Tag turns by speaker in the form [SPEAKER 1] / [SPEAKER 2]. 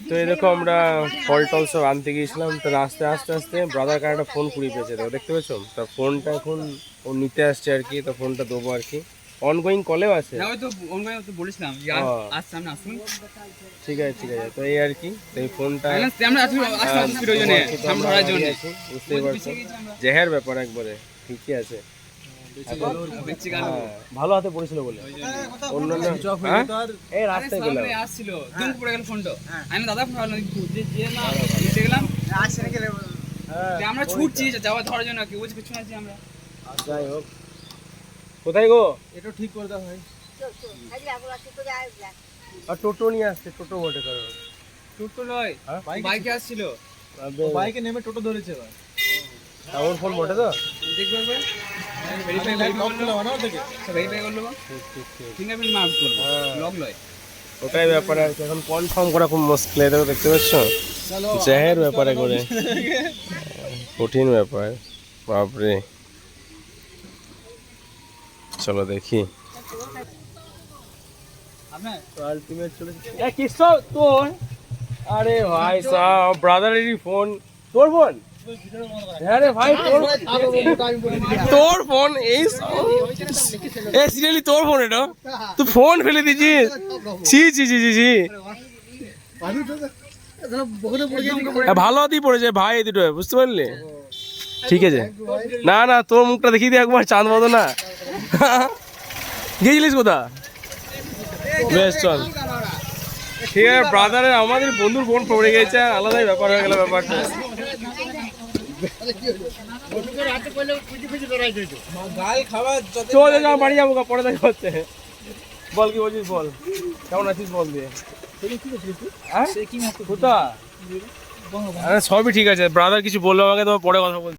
[SPEAKER 1] তো এই দেখো আমরা ফল টল সব আনতে গিয়েছিলাম, তো রাস্তায় আস্তে আস্তে ব্রাদার কার একটা ফোন কুড়িয়ে পেয়েছে, দেখো দেখতে পেয়েছো, তা ফোনটা এখন ও নিতে আসছে আর কি, তো ফোনটা দেবো আর কি, অনগোয়িং কলেও আছে।
[SPEAKER 2] বলেছিলাম
[SPEAKER 1] ঠিক আছে ঠিক আছে, তো এই আর কি, তো এই ফোনটা বুঝতেই পারছো জেহের ব্যাপার একবারে, ঠিকই আছে। ভালো হাতে পড়েছিল বলে অন্যান্য এই রাস্তায় পেলাম
[SPEAKER 2] আসছিল দুম পড়ে গেল ফোনটা, আমি দাদা ফোন যে গেলাম আমরা ছুটছি যাওয়া ধরার জন্য, কি বলছি পিছনে আছি আমরা।
[SPEAKER 1] যাই হোক, কোথায় গো
[SPEAKER 3] এটা ঠিক করে দাও ভাই।
[SPEAKER 1] আর টোটো নিয়ে আসছে, টোটো বটে কারণ
[SPEAKER 2] টোটো নয় বাইকে আসছিল,
[SPEAKER 3] বাইকে নেমে টোটো ধরেছে ভাই।
[SPEAKER 1] ওর ফোন বটে তো
[SPEAKER 2] দেখবে ভেরিফাই করলো ফিঙ্গারপ্রিন্ট মার্ক করবো লক লয়,
[SPEAKER 1] ওটাই ব্যাপার আর কি, এখন কনফার্ম করা খুব মুশকিল, এটা দেখতে পাচ্ছ জেহের ব্যাপারে করে কঠিন ব্যাপার, বাপরে। চলো দেখি
[SPEAKER 3] আলটিমেট চলে
[SPEAKER 1] তোর, আরে ভাই সাহেব ব্রাদারেরই ফোন, তোর ফোন, হ্যাঁ রে ভাই তোর ফোন, এই সিরিয়ালি তোর ফোন, এটা তুই ফোন ফেলে দিয়েছিস, ছি ছি ছি ছি ছি, ভালো হাতেই পড়েছে ভাই এই দুটো, বুঝতে পারলি, ঠিক আছে। না না তোর মুখটা দেখিয়ে দিয়ে একবার, চাঁদ মতো না, গিয়েছিলিস কোথা, বেশ চল ঠিক আছে। ব্রাদারের আমাদের বন্ধুর ফোন পড়ে গেছে, আলাদাই ব্যাপার হয়ে গেল ব্যাপারটা। চল যাও বাড়ি যাবো, পরে দেখা হচ্ছে। বল কি বলছিস বল, কেমন আছিস বল দিয়ে, কোথা? সবই ঠিক আছে, ব্রাদার কিছু বললো আমাকে, তো পরে কথা বলছি।